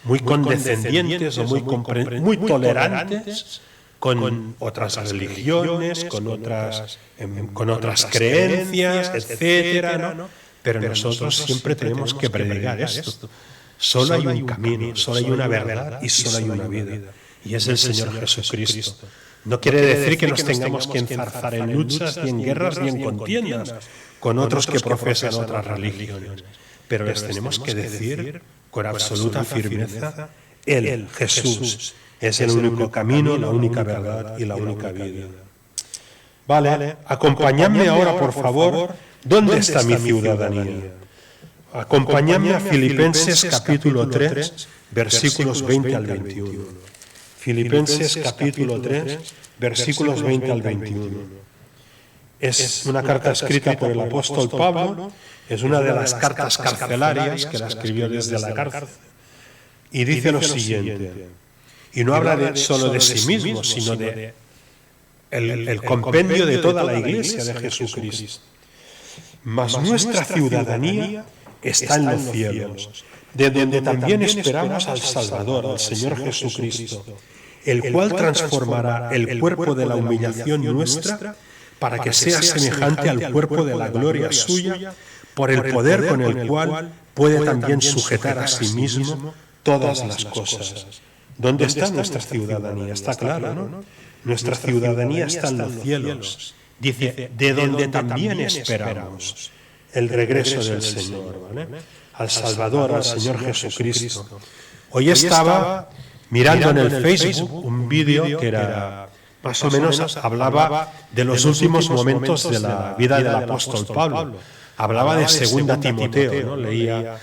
Muy condescendientes o muy tolerantes con otras religiones, con otras creencias, etcétera, ¿no? Pero nosotros siempre tenemos que predicar esto. Solo hay un camino, solo hay una verdad y solo hay una vida. Y es el Señor Jesucristo. No quiere decir que nos tengamos que enzarzar en luchas, ni en guerras, ni en contiendas con otros que profesan otras religiones. Pero les tenemos que decir con absoluta firmeza, Él, Jesús, es el único camino, la única verdad y la única vida. Vale, acompañadme ahora, por favor. ¿Dónde está mi ciudadanía? Acompañadme a Filipenses capítulo 3, versículos 20 al 21. Filipenses capítulo 3, versículos 20 al 21. Es una carta escrita por el apóstol Pablo, es una de las cartas carcelarias que la escribió desde la cárcel. Y dice lo siguiente, y no habla solo de sí mismo, sino de el compendio de toda la iglesia de Jesucristo. Mas nuestra ciudadanía está en los cielos, de donde también esperamos al Salvador, al Señor Jesucristo, el cual transformará el cuerpo de la humillación nuestra para que sea semejante al cuerpo de la gloria suya, por el poder con el cual puede también sujetar a sí mismo todas las cosas. ¿Dónde está nuestra ciudadanía? Está claro, ¿no? Nuestra ciudadanía está en los cielos. Dice, de donde también esperamos el regreso del Señor, ¿vale? Al Salvador, al Señor Jesucristo. Hoy estaba mirando en el Facebook un vídeo que era, más o menos, hablaba de los últimos momentos de la vida del apóstol Pablo. Hablaba de 2 Timoteo, ¿no? Leía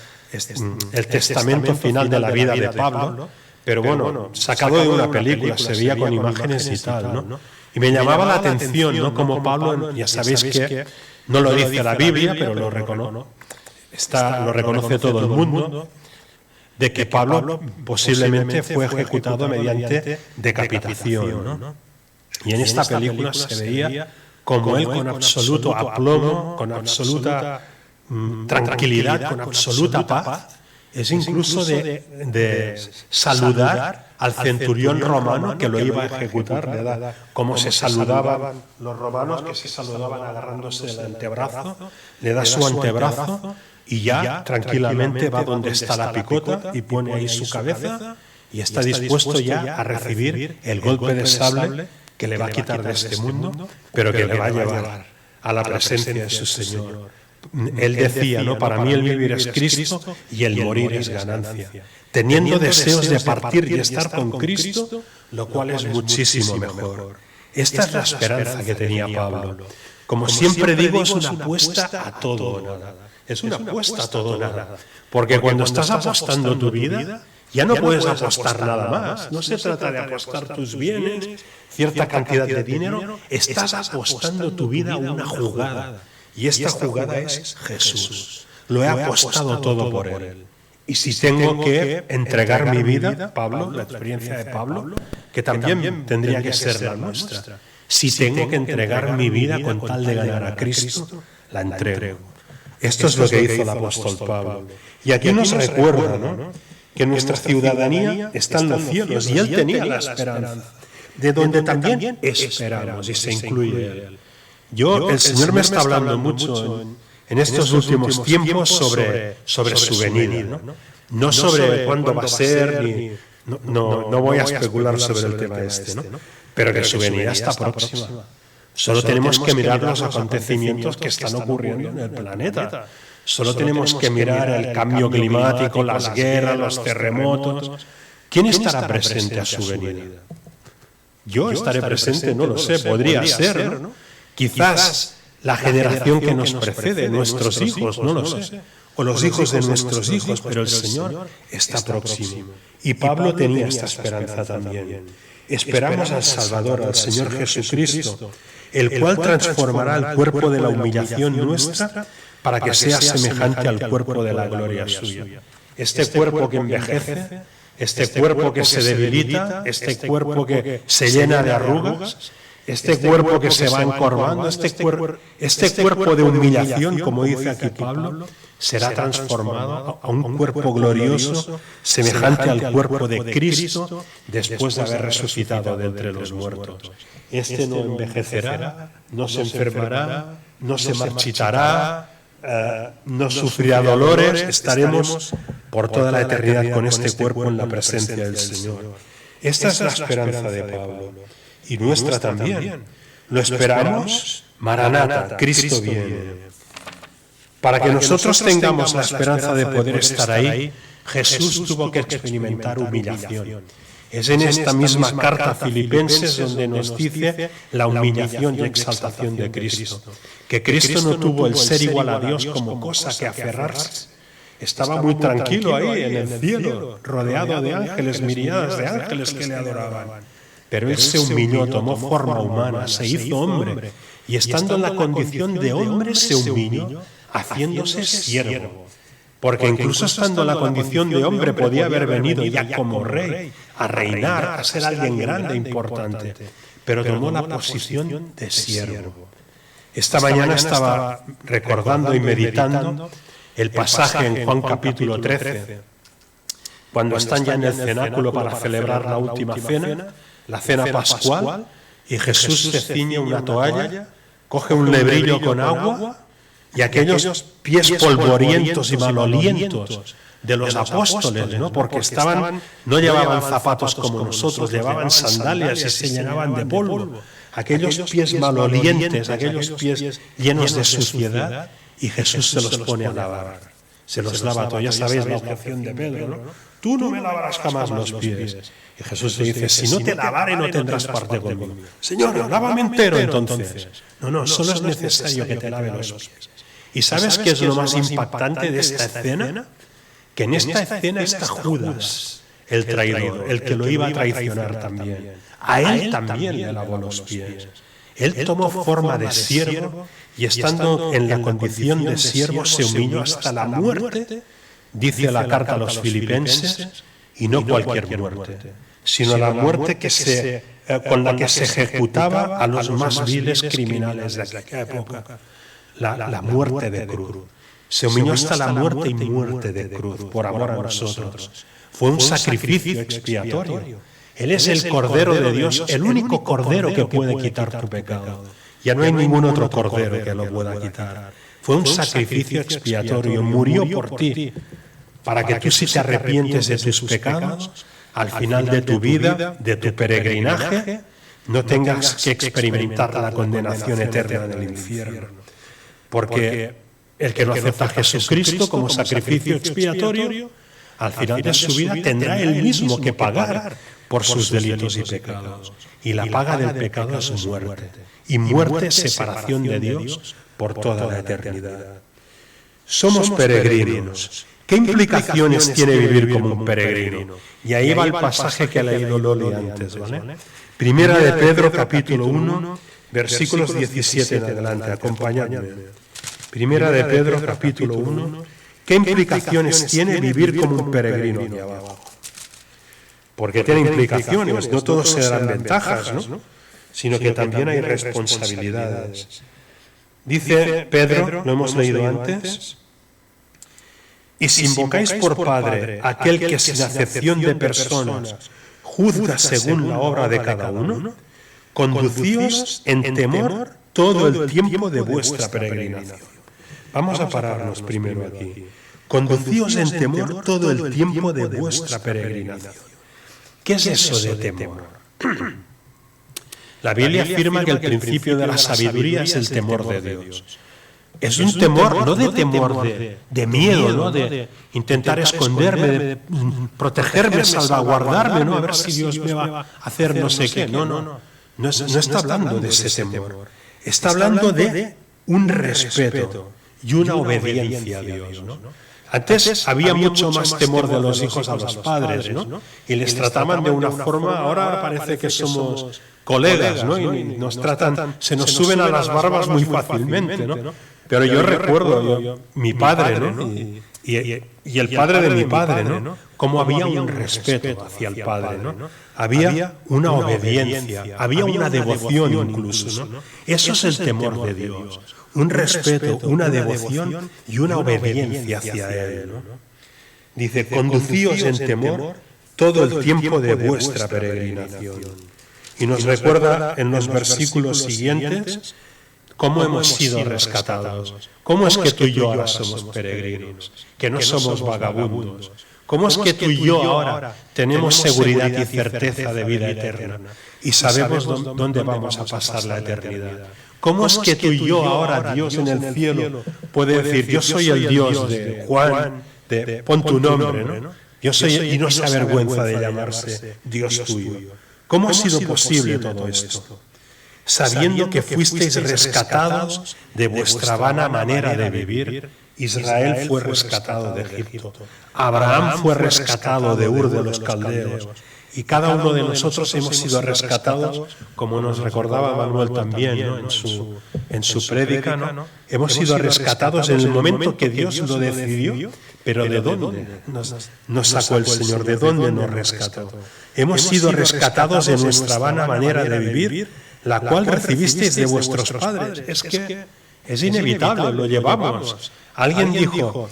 el testamento final de la vida de Pablo, pero bueno, sacado de una película, se veía con imágenes y tal, ¿no? Y me llamaba la atención, ¿no? Como Pablo, ya sabéis que no lo dice la Biblia, pero lo reconoce todo el mundo, de que Pablo posiblemente fue ejecutado mediante decapitación, ¿no? Y en esta película se veía como él con absoluto aplomo, con absoluta tranquilidad, con absoluta paz, es incluso de saludar al centurión romano que lo iba a ejecutar, ¿verdad? Como se saludaban los romanos, que se saludaban agarrándose el antebrazo, le da su antebrazo y ya tranquilamente va donde está la picota y pone ahí su cabeza y está dispuesto ya a recibir el golpe de sable que le va a quitar de este mundo, pero que le va a llevar a la presencia de su Señor. Él decía, ¿no? Para mí el vivir es Cristo y el morir es ganancia. Teniendo deseos de partir y estar con Cristo, lo cual es muchísimo mejor. Esta es la esperanza que tenía Pablo. Como siempre digo, es una apuesta a todo o nada. Es una apuesta a todo o nada. Porque cuando estás apostando tu vida, Ya no puedes apostar nada más. No se trata de apostar tus bienes, cierta cantidad de dinero. Estás apostando tu vida a una jugada. Y esta jugada es Jesús. Lo he apostado todo por Él. Y si tengo que entregar mi vida, Pablo, la experiencia de Pablo, que también tendría que ser la nuestra. Si tengo que entregar mi vida con tal de ganar a Cristo, la entrego. Esto es lo que hizo el apóstol Pablo. Y aquí nos recuerda, ¿no?, que nuestra ciudadanía está en los cielos, y él tenía la esperanza, de donde también esperamos, y se incluye él. El Señor me está hablando mucho en estos últimos tiempos sobre su venida, no sobre cuándo va a ser, no voy a especular sobre el tema este, pero que su venida está próxima. Solo tenemos que mirar los acontecimientos que están ocurriendo en el planeta. Solo tenemos que mirar el cambio climático, las guerras, los terremotos. ¿Quién estará presente a su venida? Yo estaré presente, no lo sé, podría ser, ¿no? Quizás la generación que nos precede, nuestros hijos, no lo sé, o los hijos de nuestros hijos, pero el Señor está próximo. Y Pablo tenía esta esperanza también. Esperamos al Salvador, al Señor Jesucristo, el cual transformará el cuerpo de la humillación nuestra para que sea semejante al cuerpo de la gloria suya. Este cuerpo que envejece, este cuerpo que se debilita, este cuerpo que se llena de arrugas, este cuerpo que se va encorvando, este cuerpo de humillación, como dice aquí Pablo, será transformado a un cuerpo glorioso, semejante al cuerpo de Cristo, después de haber resucitado de entre los muertos. Este no envejecerá, no se enfermará, no se marchitará, no sufrirá dolores, estaremos por toda la eternidad con este cuerpo en la presencia del Señor. Esta es la esperanza de Pablo. Y nuestra también. Lo esperamos, Maranata, Cristo viene. Para que nosotros tengamos la esperanza de poder estar ahí, Jesús tuvo que experimentar humillación. Es en esta misma carta a Filipenses donde nos dice la humillación y exaltación de Cristo. Que Cristo no tuvo el ser igual a Dios como cosa que aferrarse. Estaba muy tranquilo ahí en el cielo, rodeado de ángeles, miriadas de ángeles que le adoraban. Pero Él se humilló, tomó forma humana, se hizo hombre, y estando en la condición de hombre se humilló, haciéndose siervo. Porque incluso estando en la condición de hombre podía haber venido ya como rey, a reinar, a ser alguien grande e importante, pero tomó la posición de siervo. Esta mañana estaba recordando y meditando el pasaje en Juan capítulo 13, cuando están ya en el cenáculo para celebrar la última cena, la cena pascual, y Jesús se ciñe una toalla, coge un lebrillo con agua, y aquellos pies polvorientos y malolientos de los apóstoles, ¿no?, porque no llevaban zapatos como nosotros, llevaban sandalias y se llenaban de polvo. Aquellos pies malolientes, aquellos pies llenos de suciedad, y Jesús se los pone a lavar. Se los lava todo. Ya sabéis la objeción de Pedro, ¿no? Tú no me lavarás jamás los pies. Y Jesús le dice, si no te lavare no tendrás parte conmigo. Señor, lávame entero entonces. No, solo es necesario que te lave los pies. ¿Y sabes qué es lo más impactante de esta escena? Que en esta escena está Judas, el traidor, el que lo iba a traicionar también. A él también le lavó los pies. Él tomó forma de siervo y estando en la condición de siervo se humilló hasta la muerte, dice la carta a los Filipenses, y no cualquier muerte, sino la muerte con la que se ejecutaba a los más viles criminales de aquella época. La muerte de cruz. Se humilló hasta la muerte y muerte de cruz por amor a nosotros. Fue un sacrificio expiatorio. Él es el Cordero de Dios, el único Cordero que puede quitar tu pecado. Ya no hay ningún otro Cordero que lo pueda quitar. Fue un sacrificio expiatorio, murió por ti, para que tú, si te arrepientes de tus pecados, al final de tu vida, de tu peregrinaje, no tengas que experimentar la condenación eterna en el infierno. Porque el que no acepta a Jesucristo como sacrificio expiatorio, al final de su vida tendrá él mismo que pagar por sus delitos y pecados. Y la paga del pecado es muerte. Y muerte es separación de Dios por toda la eternidad. Somos peregrinos, ¿Qué implicaciones tiene vivir como un peregrino? Y ahí va el pasaje que ha leído Loli antes, ¿vale? Primera de Pedro, capítulo 1, versículos 17 en adelante, acompañadme. Primera de Pedro, capítulo 1, ¿qué implicaciones tiene vivir como un peregrino aquí abajo? Porque tiene implicaciones, no todos se darán ventajas, ¿no? Sino que también hay responsabilidades. Dice Pedro, lo hemos leído antes, y si invocáis por Padre aquel que sin acepción de personas juzga según la obra de cada uno, conducíos en temor todo el tiempo de vuestra peregrinación. Vamos a pararnos primero aquí. Conducíos en temor todo el tiempo de vuestra peregrinación. ¿Qué es eso de temor? La Biblia afirma que el principio de la sabiduría es el temor de Dios. Es un temor, no de temor de miedo, ¿no? De intentar esconderme, de protegerme, salvaguardarme, ¿no? A ver si Dios me va a hacer no sé qué. No está hablando de ese temor. Está hablando de un respeto y una obediencia a Dios, ¿no? Antes había mucho más temor de los hijos a los padres, ¿no? Y les trataban de una forma, ahora parece que somos colegas, ¿no? Y nos tratan, se nos suben a las barbas muy fácilmente, ¿no? Pero yo recuerdo mi padre, ¿no? Y el padre de mi padre, ¿no? Cómo había un respeto hacia el padre, ¿no? Había una obediencia, había una devoción incluso, ¿no? Eso es el temor de Dios. Un respeto, una devoción y una obediencia hacia Él, ¿no? Dice, conducíos en temor todo el tiempo de vuestra peregrinación. Y nos recuerda en los versículos siguientes cómo hemos sido rescatados. ¿Cómo es que tú y yo ahora somos peregrinos? Que no somos vagabundos. ¿Cómo es que tú y yo ahora tenemos seguridad y certeza de vida eterna? Y sabemos dónde vamos a pasar la eternidad. ¿Cómo es que tú y yo ahora, Dios en el cielo, puede decir, yo soy el Dios de Juan, pon tu nombre, ¿no? Yo soy, y no se avergüenza de llamarse Dios tuyo. ¿Cómo ha sido posible todo esto? Sabiendo que fuisteis rescatados de vuestra vana manera de vivir, Israel fue rescatado de Egipto, Abraham fue rescatado de Ur de los Caldeos, y cada uno de nosotros hemos sido rescatados, como nos recordaba Manuel también, ¿no? en su prédica, ¿no? Hemos sido rescatados en el momento que Dios lo decidió, pero ¿de dónde nos sacó el Señor? ¿De dónde nos rescató? Hemos sido rescatados de nuestra vana manera de vivir, la cual recibisteis de vuestros padres. Es que es inevitable, lo llevamos. Alguien dijo,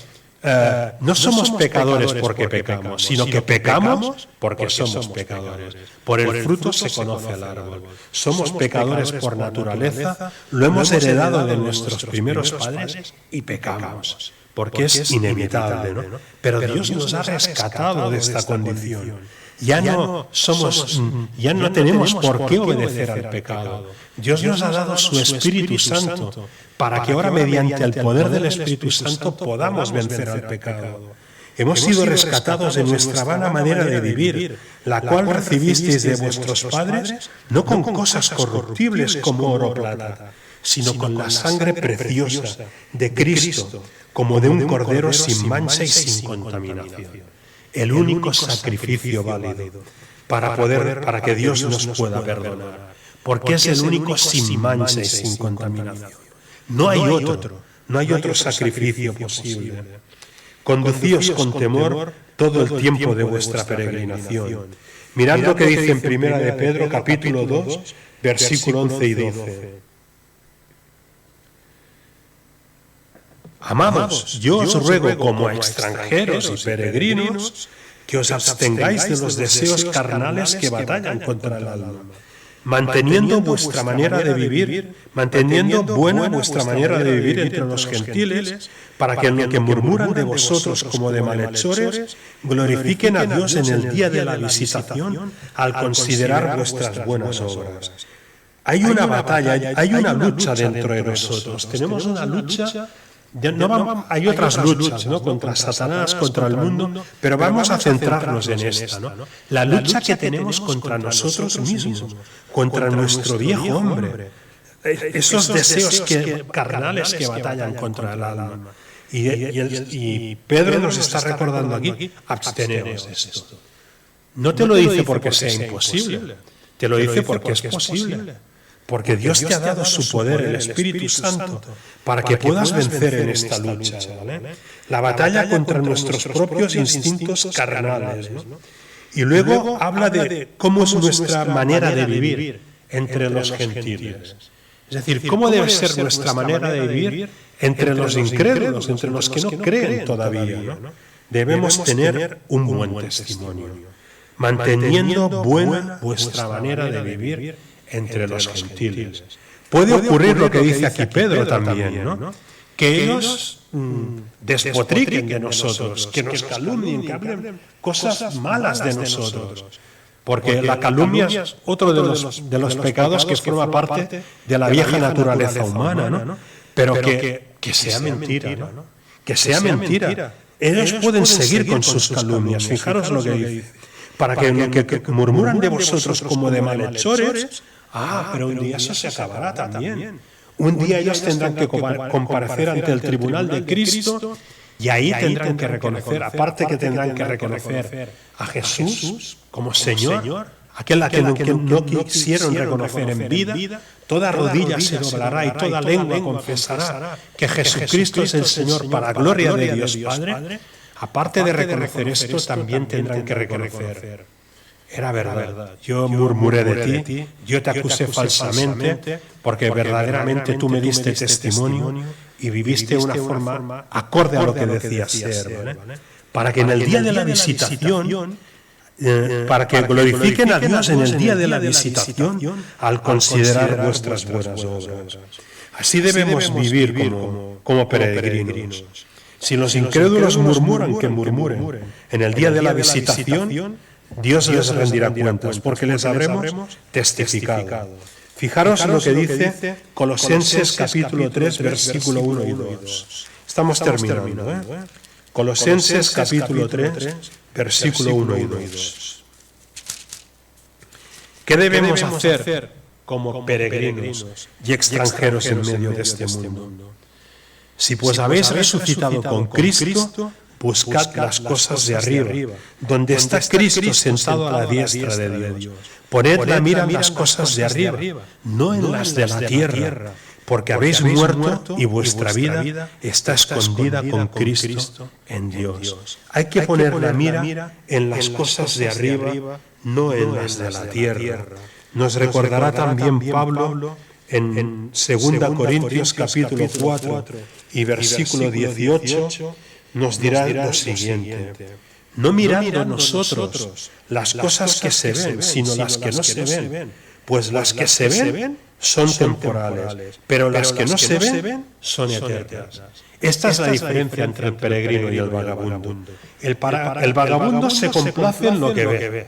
no somos pecadores porque pecamos, sino que pecamos porque somos pecadores. Por el fruto se conoce al árbol. Somos pecadores por naturaleza, lo hemos heredado de nuestros primeros padres y pecamos, porque es inevitable, ¿no? Pero Dios nos ha rescatado de esta condición. Ya no tenemos por qué obedecer al pecado. Dios nos ha dado su Espíritu Santo para que ahora mediante el poder del Espíritu Santo podamos vencer al pecado. Hemos sido rescatados de nuestra vana manera de vivir, la cual recibisteis de vuestros padres, no con cosas corruptibles como oro o plata, sino con la sangre preciosa de Cristo, como de un cordero sin mancha y sin contaminación. El único sacrificio válido para que Dios nos pueda perdonar, porque es el único sin mancha y sin contaminación. No hay otro sacrificio posible. Conducíos con temor todo el tiempo de vuestra peregrinación. Mirad lo que dice en Primera de Pedro, capítulo 2, versículo 11 y 12. Amados, yo os ruego como a extranjeros y peregrinos que os abstengáis de los deseos carnales que batallan contra el alma, manteniendo vuestra manera de vivir, manteniendo buena vuestra manera de vivir entre los gentiles, para que en lo que murmuran de vosotros como de malhechores, glorifiquen a Dios en el día de la visitación al considerar vuestras buenas obras. Hay una batalla, hay una lucha dentro de nosotros. Tenemos una lucha. Hay otras luchas, ¿no? Contra Satanás, contra el mundo, pero vamos a centrarnos en esta, ¿no? La lucha que tenemos contra nosotros mismos, contra nuestro viejo hombre, esos deseos carnales que batallan contra el alma. Y Pedro nos está recordando aquí, absteneos de esto. No te lo dice porque sea imposible, te lo dice porque es posible. Porque Dios te ha dado su poder, el Espíritu Santo, para que puedas vencer en esta lucha, ¿vale? La batalla contra nuestros propios instintos carnales, ¿no? Y luego habla de cómo es nuestra manera de vivir entre los gentiles. Es decir, cómo debe ser nuestra manera de vivir entre los incrédulos, entre los que no creen todavía, ¿no? Debemos tener un buen testimonio, manteniendo buena vuestra manera de vivir entre los gentiles. Puede ocurrir lo que dice aquí Pedro también, ¿no? Que ellos despotriquen de nosotros, que nos calumnien, que hablen cosas malas de nosotros. Porque la calumnia es otro de los pecados que forma parte de la vieja naturaleza humana, ¿no? Pero que sea mentira, ¿no? Que sea mentira. Ellos pueden seguir con sus calumnias, fijaros lo que dice. Para que murmuran de vosotros como de malhechores, pero un día eso se acabará también. Un día ellos tendrán que comparecer ante el tribunal de Cristo y ahí tendrán que reconocer, aparte que tendrán que reconocer a Jesús como Señor, aquel a quien no quisieron reconocer en vida, toda rodilla se doblará y toda lengua confesará que Jesucristo es el Señor para gloria de Dios Padre. Aparte de reconocer esto, también tendrán que reconocer: era verdad, yo murmuré de ti, yo te acusé falsamente, porque verdaderamente tú me diste testimonio y viviste de una forma acorde a lo que decías ser, ¿vale? Para que en el día de la visitación, para que glorifiquen a Dios en el día de la visitación al considerar vuestras buenas obras. Así debemos vivir como peregrinos. Si los incrédulos murmuran, que murmuren. En el día de la visitación, Dios les rendirá cuentas, porque les habremos testificado. Fijaros lo que dice Colosenses capítulo 3, versículo 1 y 2. Estamos terminando, ¿eh? Colosenses capítulo 3, versículo 1 y 2. ¿Qué debemos hacer como peregrinos y extranjeros en medio de este mundo? Si pues habéis resucitado con Cristo, buscad las cosas de arriba, donde está Cristo sentado a la diestra de Dios. Poned la mira en las cosas de arriba, no en las de la tierra, porque habéis muerto y vuestra vida está escondida con Cristo en Dios. Hay que poner la mira en las cosas de arriba, no en las de la tierra. Nos recordará también Pablo en 2 Corintios capítulo 4 y versículo 18, nos dirá lo siguiente: no mirando nosotros las cosas que se ven, sino las que no se ven, pues las que se ven son temporales, pero las que no se ven son eternas. Esta es la diferencia entre el peregrino y el vagabundo. El vagabundo se complace en lo que ve,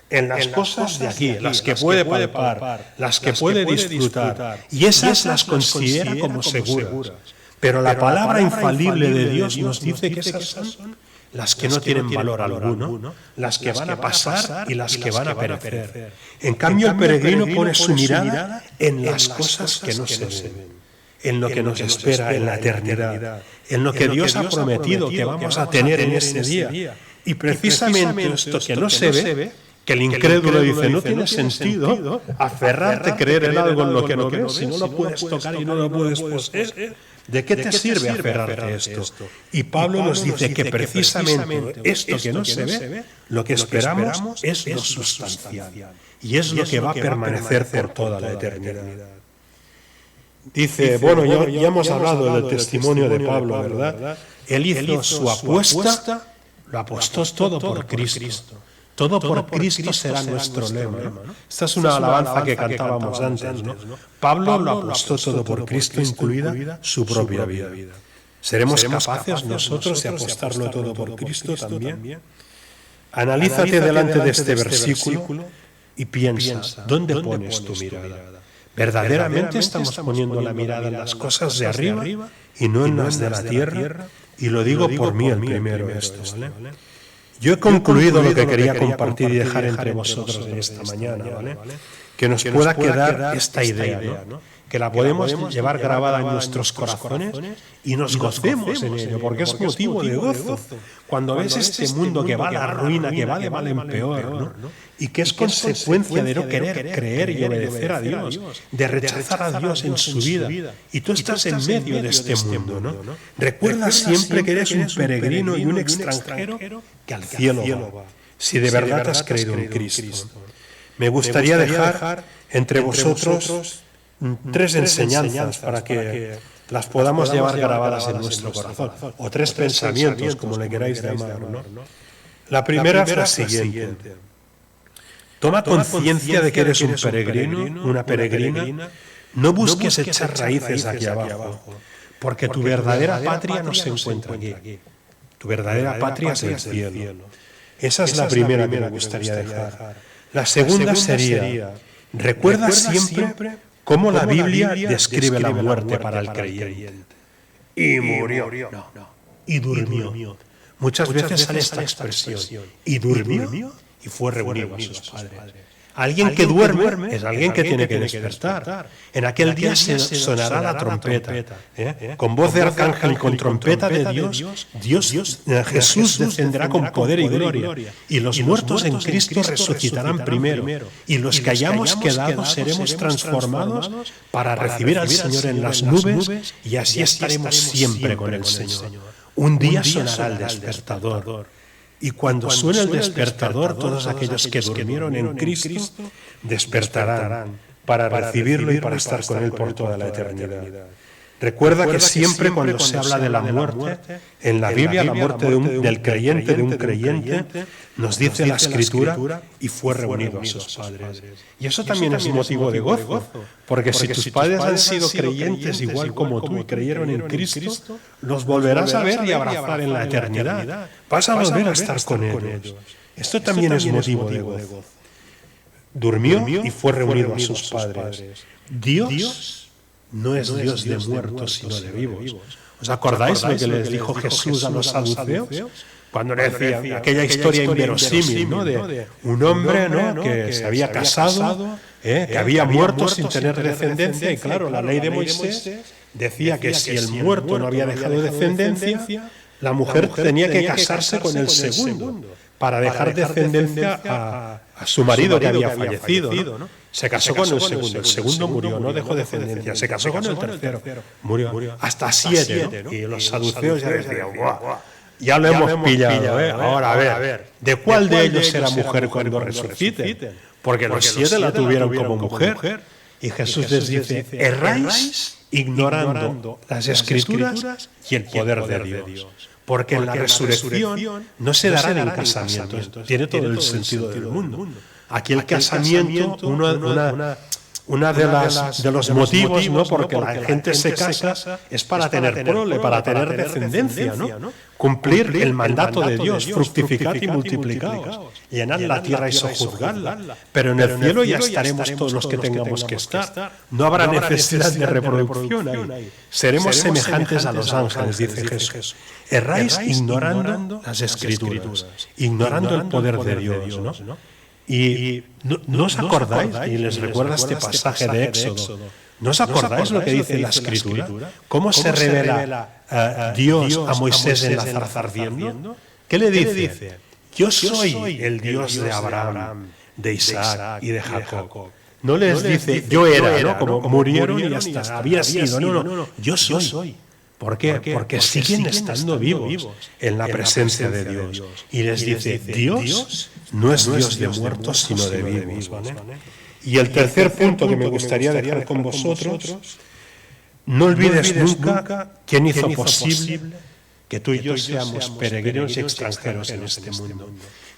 en las cosas de aquí, las que puede palpar, las que puede disfrutar, y esas las considera como seguras. Pero la palabra infalible de Dios nos dice que esas son las que no tienen valor alguno, las que van a pasar y las que van a perecer. En cambio, el peregrino pone su mirada en las cosas que no se ven, en lo que nos espera en la eternidad, en lo que Dios ha prometido que vamos a tener en ese día. Y precisamente esto que no se ve, que el incrédulo dice: no tiene sentido aferrarte a creer en algo en lo que no ves, si no lo puedes tocar y no lo puedes poseer. ¿De qué te sirve aferrarte a esto? Y Pablo nos dice que precisamente esto que no se ve, lo que esperamos es lo sustancial, y es lo que va a permanecer por toda la eternidad. Dice, bueno, ya hemos hablado del testimonio de Pablo, ¿verdad? Él hizo su apuesta, lo apostó todo por Cristo. Todo por Cristo será nuestro lema, ¿no? Esta es una alabanza que cantábamos antes, ¿no? Pablo lo apostó todo por Cristo, incluida su propia vida. ¿Seremos capaces nosotros de apostarlo todo por Cristo también? Analízate delante de este versículo y piensa, ¿dónde pones tu mirada? ¿Verdaderamente estamos poniendo la mirada en las cosas de arriba y no en las de la tierra? Y lo digo por mí el primero esto, ¿vale? Yo he concluido lo que quería compartir y dejar entre vosotros en esta mañana, ¿vale? Que nos pueda quedar esta idea, ¿no? que la podemos llevar grabada en nuestros corazones y nos gocemos en ello, porque es motivo de gozo. Cuando ves este mundo que va a la ruina, que va de mal en peor, ¿no? Y que es consecuencia de no querer creer y obedecer a Dios, de rechazar a Dios en su vida, y tú estás en medio de este mundo, ¿no? Recuerda siempre que eres un peregrino y un extranjero que al cielo va, si de verdad has creído en Cristo. Me gustaría dejar entre vosotros 3 enseñanzas para que las podamos llevar grabadas en nuestro corazón, o 3 pensamientos, como le queráis llamar, ¿no? La primera es la siguiente: toma conciencia de que eres un peregrino, una peregrina. No busques echar raíces aquí abajo, porque tu verdadera patria no se encuentra aquí. Tu verdadera patria es el cielo. Esa es la primera que me gustaría dejar. La segunda sería: recuerda siempre cómo la Biblia describe la muerte para el creyente. Y murió. No. Y durmió. Muchas veces sale esta expresión. Y durmió y fue reunido a sus padres. Alguien que duerme es alguien que tiene que despertar. En aquel día se sonará la trompeta. Con voz de arcángel y con trompeta de Dios, Jesús descenderá con poder y gloria. Y los muertos en Cristo resucitarán primero. Y los que hayamos quedado seremos transformados para recibir al Señor en las nubes, y así estaremos siempre con el Señor. Un día sonará el despertador. Y cuando suene el despertador, todos aquellos que durmieron en Cristo despertarán para recibirlo y para estar con Él por toda la eternidad. Recuerda que siempre cuando se habla de la muerte, en la Biblia, la muerte del creyente, de un creyente, nos dice la Escritura, y fue reunido a sus padres. Y eso también es motivo de gozo, porque si tus padres han sido creyentes igual como tú y creyeron en Cristo, los volverás a ver y abrazar en la eternidad. Vas a volver a estar con ellos. Esto también es motivo de gozo. Durmió y fue reunido a sus padres. Dios no es Dios de muertos, sino de vivos. ¿Os acordáis lo que les dijo Jesús a los saduceos? Cuando le decía aquella historia inverosímil, ¿no? De un hombre, ¿no?, que se había casado, que había muerto sin tener descendencia, y claro, la ley de Moisés decía que si el muerto no había dejado descendencia, la mujer tenía que casarse con el segundo para dejar descendencia a su marido que había fallecido, ¿no? Se casó con el segundo murió, no dejó descendencia. Se casó con el tercero, murió. Hasta 7, ¿no? Y los saduceos ya decían: ¡guau! Ya lo hemos pillado, ¿eh? Ahora, a ver, ¿de cuál de ellos será mujer cuando resucite? Porque los 7 la tuvieron como mujer. Y Jesús les dice: erráis ignorando las Escrituras y el poder de Dios. Porque en la resurrección no se darán en casamientos. Tiene todo el sentido del mundo. Aquí el casamiento, una de los motivos, ¿no?, porque la gente se casa, es para tener prole, para tener descendencia, ¿no? Cumplir el mandato de Dios: fructificad y multiplicaos, llenad la tierra y sojuzgadla. Pero en el cielo ya estaremos todos los que tengamos que estar. No habrá necesidad de reproducción ahí. Seremos semejantes a los ángeles, dice Jesús. Erráis ignorando las Escrituras, ignorando el poder de Dios, ¿no? Y ¿no os acordáis? Y les recuerda este pasaje de Éxodo. ¿No os acordáis lo que dice la Escritura? ¿Cómo se revela Dios a Moisés en la zarza ardiendo? ¿Qué le dice? Yo soy el Dios de Abraham, de Isaac y de Jacob. No les dice yo era, ¿no?, como murieron y ya está, había sido. No, yo soy. ¿Por qué? Porque siguen estando vivos en la presencia de Dios. Y les dice: Dios no es Dios de muertos, sino de vivos. ¿Vale? Y el tercer punto que me gustaría dejar con vosotros: no olvides nunca quién hizo posible que tú y yo seamos peregrinos y extranjeros en este mundo.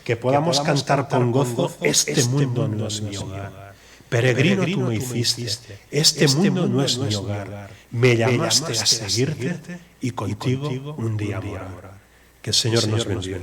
Que podamos cantar con gozo: este mundo no es mi hogar. Peregrino tú me hiciste, este mundo no es mi hogar. Me llamaste a seguirte y contigo un día morar. Que el Señor nos bendiga.